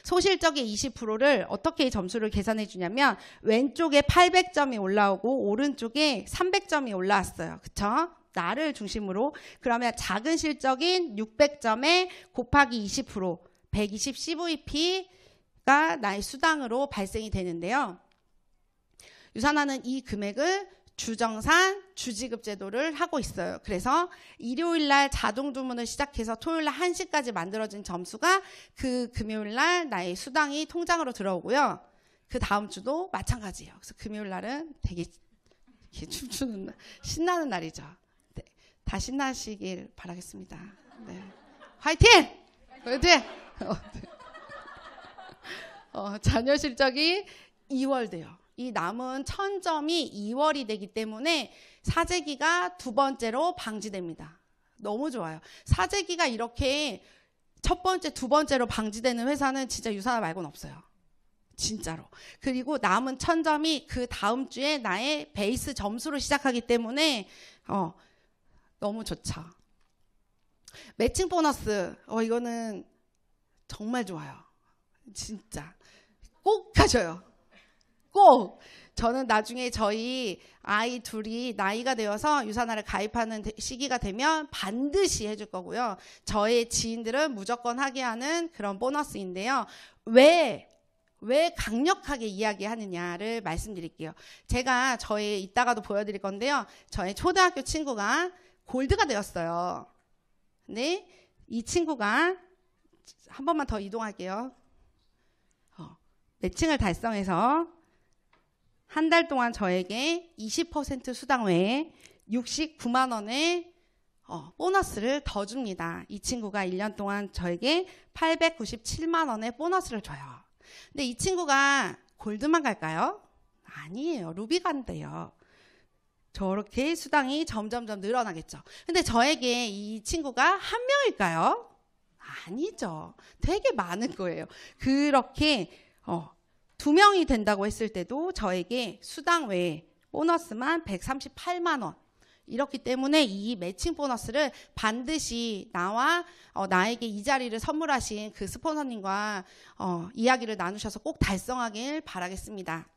소실적의 20%를 어떻게 점수를 계산해 주냐면 왼쪽에 800점이 올라오고 오른쪽에 300점이 올라왔어요. 그쵸? 나를 중심으로. 그러면 작은 실적인 600점에 곱하기 20% 120 CVP가 나의 수당으로 발생이 되는데요. 유산화는 이 금액을 주정산 주지급 제도를 하고 있어요. 그래서 일요일날 자동 주문을 시작해서 토요일날 1시까지 만들어진 점수가 그 금요일날 나의 수당이 통장으로 들어오고요. 그 다음 주도 마찬가지예요. 그래서 금요일날은 되게 춤추는 날, 신나는 날이죠. 네, 다 신나시길 바라겠습니다. 네. 화이팅! 화이팅! 자녀 실적이 2월 돼요. 이 남은 1,000점이 2월이 되기 때문에 사재기가 두 번째로 방지됩니다. 너무 좋아요. 사재기가 이렇게 첫 번째, 두 번째로 방지되는 회사는 진짜 유산화 말고는 없어요. 진짜로. 그리고 남은 1,000점이 그 다음 주에 나의 베이스 점수로 시작하기 때문에 너무 좋죠. 매칭 보너스 이거는 정말 좋아요. 진짜 꼭 가져요. 꼭! 저는 나중에 저희 아이 둘이 나이가 되어서 유산화를 가입하는 시기가 되면 반드시 해줄 거고요. 저의 지인들은 무조건 하게 하는 그런 보너스인데요. 왜 강력하게 이야기하느냐를 말씀드릴게요. 제가 이따가도 보여드릴 건데요. 저의 초등학교 친구가 골드가 되었어요. 네, 이 친구가 한 번만 더 이동할게요. 매칭을 달성해서 한 달 동안 저에게 20% 수당 외에 69만 원의 보너스를 더 줍니다. 이 친구가 1년 동안 저에게 897만 원의 보너스를 줘요. 근데 이 친구가 골드만 갈까요? 아니에요. 루비 간대요. 저렇게 수당이 점점점 늘어나겠죠. 근데 저에게 이 친구가 한 명일까요? 아니죠. 되게 많은 거예요. 그렇게 2명이 된다고 했을 때도 저에게 수당 외에 보너스만 138만 원. 이렇기 때문에 이 매칭 보너스를 반드시 나와 나에게 이 자리를 선물하신 그 스폰서님과 이야기를 나누셔서 꼭 달성하길 바라겠습니다.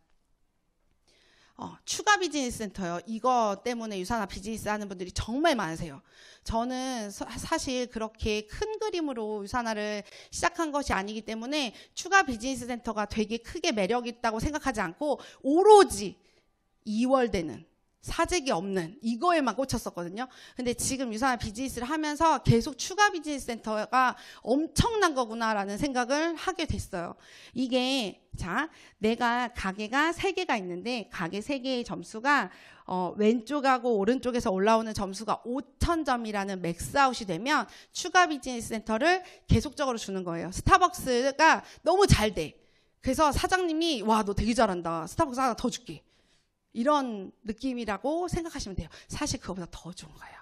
추가 비즈니스 센터요. 이거 때문에 유산화 비즈니스 하는 분들이 정말 많으세요. 저는 사실 그렇게 큰 그림으로 유산화를 시작한 것이 아니기 때문에 추가 비즈니스 센터가 되게 크게 매력 있다고 생각하지 않고 오로지 2월 되는 사재기 없는 이거에만 꽂혔었거든요. 근데 지금 유산화 비즈니스를 하면서 계속 추가 비즈니스 센터가 엄청난 거구나라는 생각을 하게 됐어요. 이게 자, 내가 가게가 3개가 있는데 가게 3개의 점수가 왼쪽하고 오른쪽에서 올라오는 점수가 5,000점이라는 맥스아웃이 되면 추가 비즈니스 센터를 계속적으로 주는 거예요. 스타벅스가 너무 잘 돼. 그래서 사장님이 와, 너 되게 잘한다. 스타벅스 하나 더 줄게. 이런 느낌이라고 생각하시면 돼요. 사실 그거보다 더 좋은 거예요.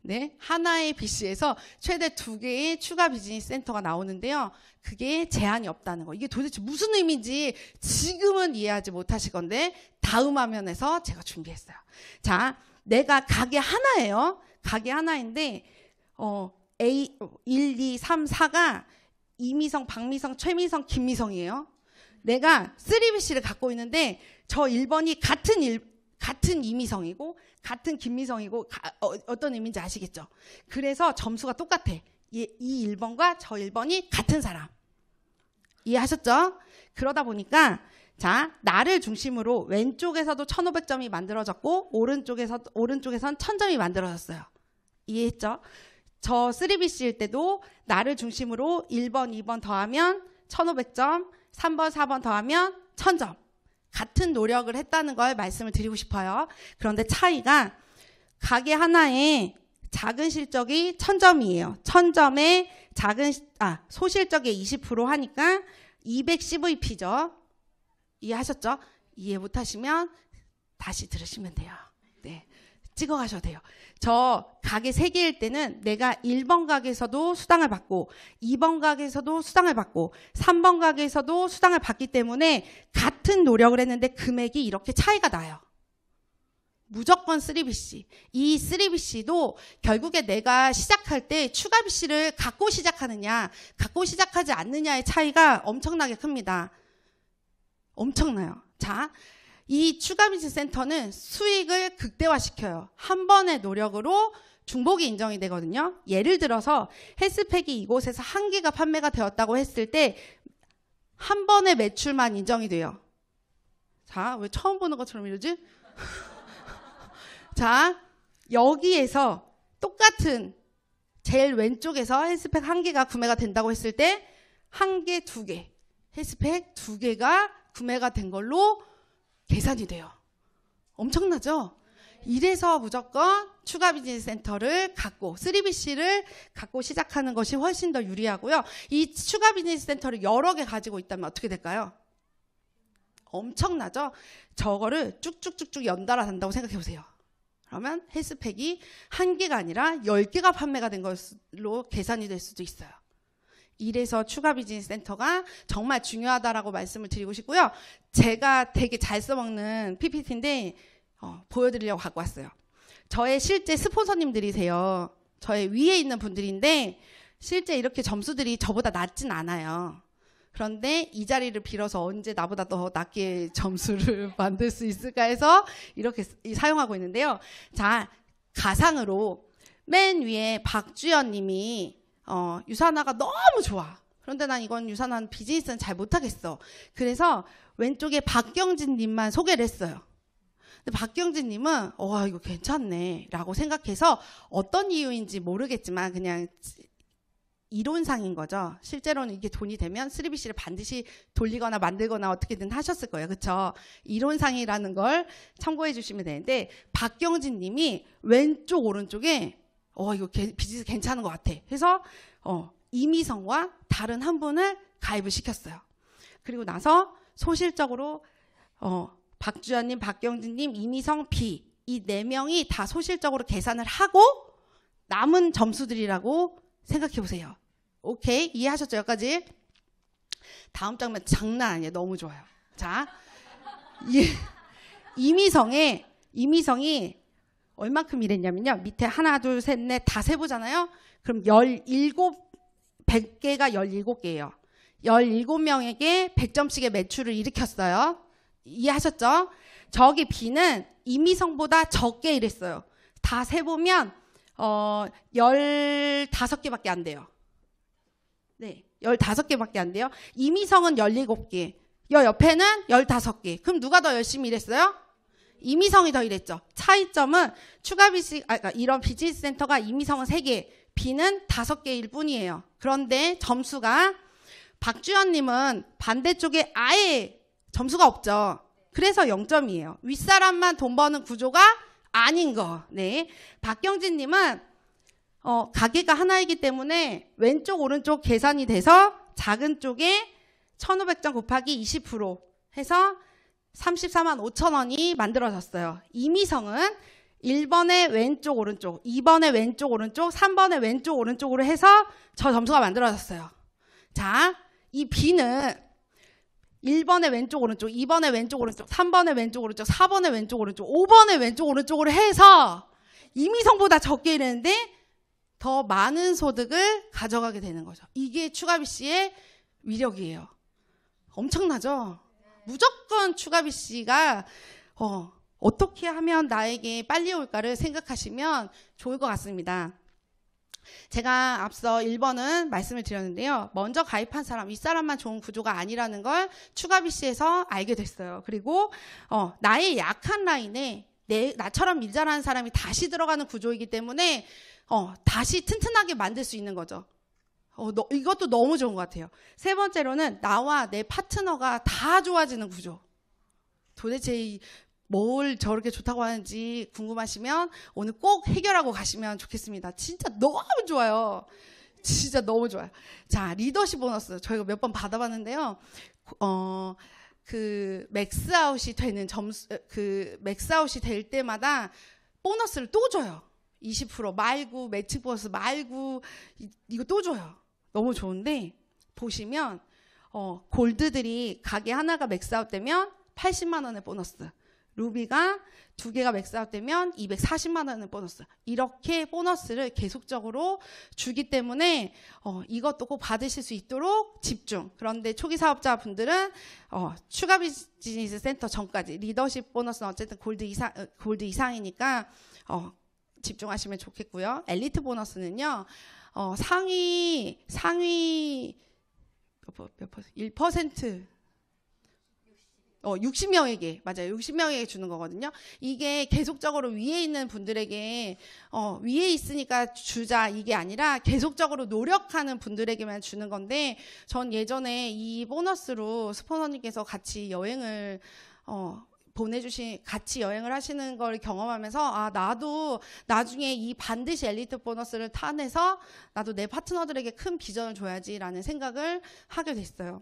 네, 하나의 BC에서 최대 2개의 추가 비즈니스 센터가 나오는데요. 그게 제한이 없다는 거. 이게 도대체 무슨 의미인지 지금은 이해하지 못하실 건데 다음 화면에서 제가 준비했어요. 자, 내가 가게 하나예요. 가게 하나인데 A 1, 2, 3, 4가 이미성, 박미성, 최미성, 김미성이에요. 내가 3BC를 갖고 있는데 저 1번이 같은 이미성이고 같은 김미성이고 어떤 의미인지 아시겠죠? 그래서 점수가 똑같아. 이 1번과 저 1번이 같은 사람. 이해하셨죠? 그러다 보니까 자, 나를 중심으로 왼쪽에서도 1500점이 만들어졌고 오른쪽에선 1000점이 만들어졌어요. 이해했죠? 저 3BC일 때도 나를 중심으로 1번, 2번 더하면 1500점, 3번, 4번 더하면 1000점. 같은 노력을 했다는 걸 말씀을 드리고 싶어요. 그런데 차이가 가게 하나에 작은 실적이 1000점이에요. 1000점에 소실적의 20% 하니까 200 CVP죠. 이해하셨죠? 이해 못하시면 다시 들으시면 돼요. 네, 찍어 가셔도 돼요. 저 가게 3개일 때는 내가 1번 가게에서도 수당을 받고 2번 가게에서도 수당을 받고 3번 가게에서도 수당을 받기 때문에 같은 노력을 했는데 금액이 이렇게 차이가 나요. 무조건 3BC. 이 3BC도 결국에 내가 시작할 때 추가 BC를 갖고 시작하느냐 갖고 시작하지 않느냐의 차이가 엄청나게 큽니다. 엄청나요. 자, 이 추가 비즈니스 센터는 수익을 극대화시켜요. 한 번의 노력으로 중복이 인정이 되거든요. 예를 들어서 헬스팩이 이곳에서 1개가 판매가 되었다고 했을 때 한 번의 매출만 인정이 돼요. 자, 왜 처음 보는 것처럼 이러지? 자, 여기에서 똑같은 제일 왼쪽에서 헬스팩 1개가 구매가 된다고 했을 때 1개, 2개, 헬스팩 2개가 구매가 된 걸로 계산이 돼요. 엄청나죠? 이래서 무조건 추가 비즈니스 센터를 갖고 3BC를 갖고 시작하는 것이 훨씬 더 유리하고요. 이 추가 비즈니스 센터를 여러 개 가지고 있다면 어떻게 될까요? 엄청나죠? 저거를 쭉쭉쭉쭉 연달아 산다고 생각해 보세요. 그러면 헬스팩이 1개가 아니라 10개가 판매가 된 것으로 계산이 될 수도 있어요. 이래서 추가 비즈니스 센터가 정말 중요하다라고 말씀을 드리고 싶고요. 제가 되게 잘 써먹는 PPT인데 보여드리려고 갖고 왔어요. 저의 실제 스폰서님들이세요. 저의 위에 있는 분들인데 실제 이렇게 점수들이 저보다 낮진 않아요. 그런데 이 자리를 빌어서 언제 나보다 더 낮게 점수를 만들 수 있을까 해서 이렇게 사용하고 있는데요. 자, 가상으로 맨 위에 박주연 님이 유산화가 너무 좋아. 그런데 난 이건 유산화 비즈니스는 잘 못하겠어. 그래서 왼쪽에 박경진 님만 소개를 했어요. 근데 박경진 님은 이거 괜찮네 라고 생각해서 어떤 이유인지 모르겠지만 그냥 이론상인 거죠. 실제로는 이게 돈이 되면 3BC를 반드시 돌리거나 만들거나 어떻게든 하셨을 거예요. 그렇죠? 이론상이라는 걸 참고해 주시면 되는데 박경진 님이 왼쪽 오른쪽에 이거 비즈니스 괜찮은 것 같아. 그래서 이미성과 다른 한 분을 가입을 시켰어요. 그리고 나서 소실적으로 박주연님, 박경진님, 이미성, 비 이 4명이 다 소실적으로 계산을 하고 남은 점수들이라고 생각해 보세요. 오케이? 이해하셨죠? 여기까지? 다음 장면 장난 아니에요. 너무 좋아요. 자, 이미성이 얼만큼 일했냐면요. 밑에 하나, 둘, 셋, 넷 다 세보잖아요. 그럼 100개가 17개예요. 17명에게 100점씩의 매출을 일으켰어요. 이해하셨죠? 저기 B는 이미성보다 적게 일했어요. 다 세보면 15개밖에 안 돼요. 네, 15개밖에 안 돼요. 이미성은 17개. 옆에는 15개. 그럼 누가 더 열심히 일했어요? 이미성이 더 이랬죠. 차이점은 추가 BC, 그러니까 이런 비즈니스 센터가 이미성은 3개, B는 5개일 뿐이에요. 그런데 점수가 박주연님은 반대쪽에 아예 점수가 없죠. 그래서 0점이에요. 윗사람만 돈 버는 구조가 아닌 거. 네. 박경진님은 가게가 하나이기 때문에 왼쪽 오른쪽 계산이 돼서 작은 쪽에 1,500점 곱하기 20% 해서 34만 5천 원이 만들어졌어요. 이미성은 1번의 왼쪽 오른쪽, 2번의 왼쪽 오른쪽, 3번의 왼쪽 오른쪽으로 해서 저 점수가 만들어졌어요. 자, 이 B는 1번의 왼쪽 오른쪽, 2번의 왼쪽 오른쪽, 3번의 왼쪽 오른쪽, 4번의 왼쪽 오른쪽, 5번의 왼쪽 오른쪽으로 해서 이미성보다 적게 이랬는데 더 많은 소득을 가져가게 되는 거죠. 이게 추가 BC의 위력이에요. 엄청나죠? 무조건 추가 BC가 어떻게 하면 나에게 빨리 올까를 생각하시면 좋을 것 같습니다. 제가 앞서 1번은 말씀을 드렸는데요. 먼저 가입한 사람, 윗사람만 좋은 구조가 아니라는 걸 추가 BC에서 알게 됐어요. 그리고 나의 약한 라인에 나처럼 밀자라는 사람이 다시 들어가는 구조이기 때문에 다시 튼튼하게 만들 수 있는 거죠. 이것도 너무 좋은 것 같아요. 3번째로는 나와 내 파트너가 다 좋아지는 구조. 도대체 뭘 저렇게 좋다고 하는지 궁금하시면 오늘 꼭 해결하고 가시면 좋겠습니다. 진짜 너무 좋아요. 진짜 너무 좋아요. 자, 리더십 보너스 저희가 몇 번 받아봤는데요. 그 맥스아웃이 되는 맥스아웃이 될 때마다 보너스를 또 줘요. 20% 말고 매칭 보너스 말고 이거 또 줘요. 너무 좋은데 보시면 골드들이 가게 하나가 맥스아웃 되면 80만 원의 보너스, 루비가 2개가 맥스아웃 되면 240만 원의 보너스, 이렇게 보너스를 계속적으로 주기 때문에 이것도 꼭 받으실 수 있도록 집중. 그런데 초기 사업자분들은 추가 비즈니스 센터 전까지 리더십 보너스는 어쨌든 골드 이상이니까 집중하시면 좋겠고요. 엘리트 보너스는요, 상위 몇 퍼센트? 1%, 60명에게, 맞아요. 60명에게 주는 거거든요. 이게 계속적으로 위에 있는 분들에게, 위에 있으니까 주자, 이게 아니라 계속적으로 노력하는 분들에게만 주는 건데, 전 예전에 이 보너스로 스포너님께서 같이 여행을, 같이 여행을 하시는 걸 경험하면서, 나도 나중에 이 반드시 엘리트 보너스를 타내서 나도 내 파트너들에게 큰 비전을 줘야지라는 생각을 하게 됐어요.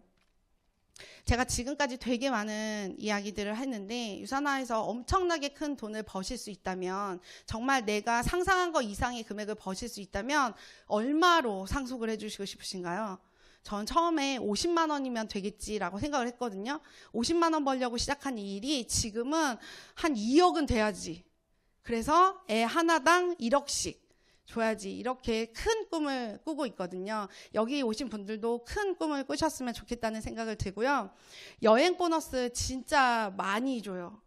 제가 지금까지 되게 많은 이야기들을 했는데, 유산화에서 엄청나게 큰 돈을 버실 수 있다면, 정말 내가 상상한 것 이상의 금액을 버실 수 있다면 얼마로 상속을 해주시고 싶으신가요? 전 처음에 50만 원이면 되겠지라고 생각을 했거든요. 50만 원 벌려고 시작한 이 일이 지금은 한 2억은 돼야지. 그래서 애 하나당 1억씩 줘야지, 이렇게 큰 꿈을 꾸고 있거든요. 여기 오신 분들도 큰 꿈을 꾸셨으면 좋겠다는 생각을 들고요. 여행 보너스 진짜 많이 줘요.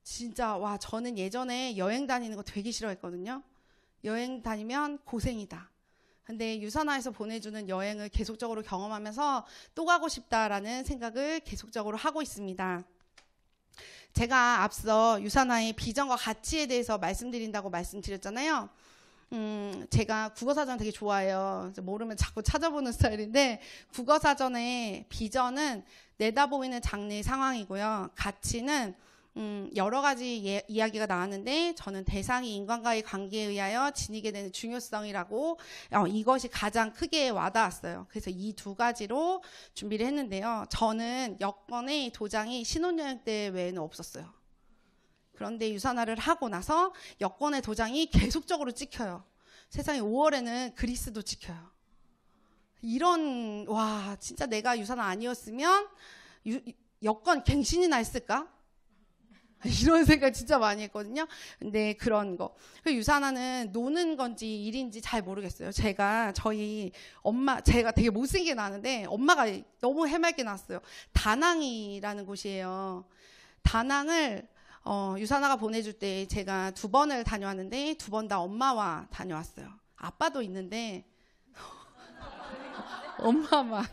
진짜 저는 예전에 여행 다니는 거 되게 싫어했거든요. 여행 다니면 고생이다. 근데 유산화에서 보내주는 여행을 계속적으로 경험하면서 또 가고 싶다라는 생각을 계속적으로 하고 있습니다. 제가 앞서 유산화의 비전과 가치에 대해서 말씀드린다고 말씀드렸잖아요. 제가 국어사전 되게 좋아해요. 모르면 자꾸 찾아보는 스타일인데, 국어사전의 비전은 내다보이는 장래의 상황이고요. 가치는 여러 가지 이야기가 나왔는데, 저는 대상이 인간과의 관계에 의하여 지니게 되는 중요성이라고, 이것이 가장 크게 와닿았어요. 그래서 이 2가지로 준비를 했는데요. 저는 여권의 도장이 신혼여행 때 외에는 없었어요. 그런데 유산화를 하고 나서 여권의 도장이 계속적으로 찍혀요. 세상에 5월에는 그리스도 찍혀요. 진짜 내가 유산화 아니었으면 여권 갱신이나 했을까? 이런 생각 진짜 많이 했거든요. 근데 그런 거. 유산화는 노는 건지 일인지 잘 모르겠어요. 저희 엄마, 제가 되게 못생기게 나는데 엄마가 너무 해맑게 낳았어요. 다낭이라는 곳이에요. 다낭을 유산화가 보내줄 때 제가 2번을 다녀왔는데 2번 다 엄마와 다녀왔어요. 아빠도 있는데 엄마만.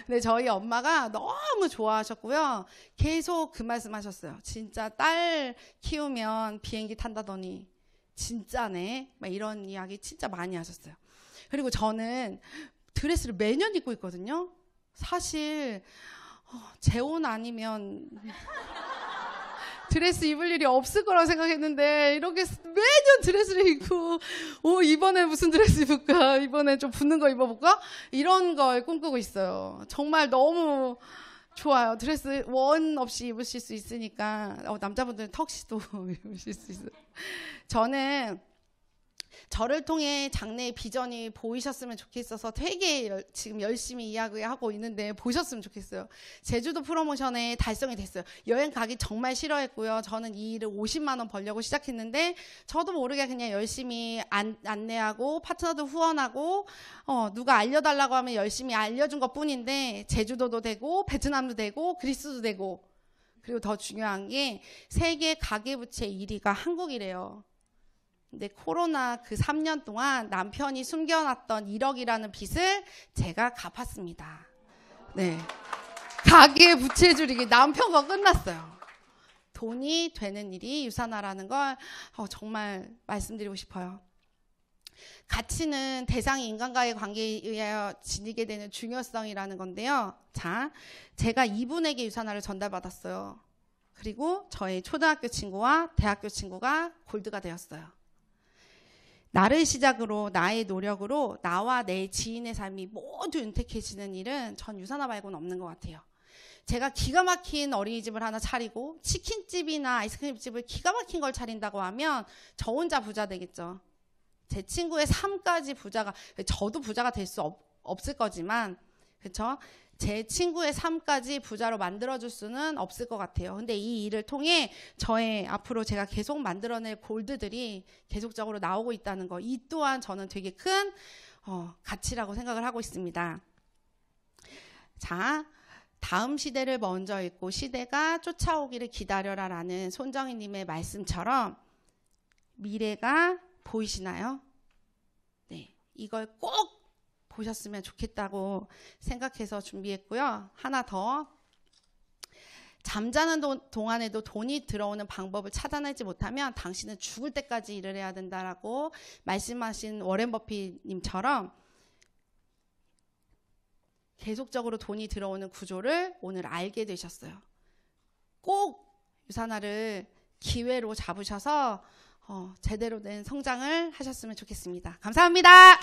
근데 저희 엄마가 너무 좋아하셨고요. 계속 그 말씀 하셨어요. 진짜 딸 키우면 비행기 탄다더니 진짜네. 막 이런 이야기 진짜 많이 하셨어요. 그리고 저는 드레스를 매년 입고 있거든요. 사실 재혼 아니면 드레스 입을 일이 없을 거라고 생각했는데 이렇게 매년 드레스를 입고 이번에 무슨 드레스 입을까? 이번에 좀 붙는 거 입어볼까? 이런 걸 꿈꾸고 있어요. 정말 너무 좋아요. 드레스 원 없이 입으실 수 있으니까 남자분들은 턱시도 입으실 수 있어요. 저는 저를 통해 장래의 비전이 보이셨으면 좋겠어서 되게 지금 열심히 이야기하고 있는데 보셨으면 좋겠어요. 제주도 프로모션에 달성이 됐어요. 여행 가기 정말 싫어했고요. 저는 이 일을 50만 원 벌려고 시작했는데 저도 모르게 그냥 열심히 안내하고 파트너도 후원하고 누가 알려달라고 하면 열심히 알려준 것 뿐인데 제주도도 되고 베트남도 되고 그리스도 되고 그리고 더 중요한 게 세계 가계부채 1위가 한국이래요. 근데 코로나 그 3년 동안 남편이 숨겨놨던 1억이라는 빚을 제가 갚았습니다. 네, 가계 부채 줄이기 남편과 끝났어요. 돈이 되는 일이 유산화라는 걸 정말 말씀드리고 싶어요. 가치는 대상이 인간과의 관계에 의하여 지니게 되는 중요성이라는 건데요. 자, 제가 이분에게 유산화를 전달받았어요. 그리고 저의 초등학교 친구와 대학교 친구가 골드가 되었어요. 나를 시작으로 나의 노력으로 나와 내 지인의 삶이 모두 윤택해지는 일은 전 유산화 말고는 없는 것 같아요. 제가 기가 막힌 어린이집을 하나 차리고 치킨집이나 아이스크림집을 기가 막힌 걸 차린다고 하면 저 혼자 부자 되겠죠. 제 친구의 삶까지 부자가, 저도 부자가 될 수 없을 거지만, 그렇죠? 제 친구의 삶까지 부자로 만들어줄 수는 없을 것 같아요. 근데 이 일을 통해 저의 앞으로 제가 계속 만들어낼 골드들이 계속적으로 나오고 있다는 거, 이 또한 저는 되게 큰 가치라고 생각을 하고 있습니다. 자, 다음 시대를 먼저 읽고 시대가 쫓아오기를 기다려라라는 손정희님의 말씀처럼 미래가 보이시나요? 네, 이걸 꼭 보셨으면 좋겠다고 생각해서 준비했고요. 하나 더. 잠자는 동안에도 돈이 들어오는 방법을 찾아내지 못하면 당신은 죽을 때까지 일을 해야 된다라고 말씀하신 워렌 버핏님처럼 계속적으로 돈이 들어오는 구조를 오늘 알게 되셨어요. 꼭 유산화를 기회로 잡으셔서 제대로 된 성장을 하셨으면 좋겠습니다. 감사합니다.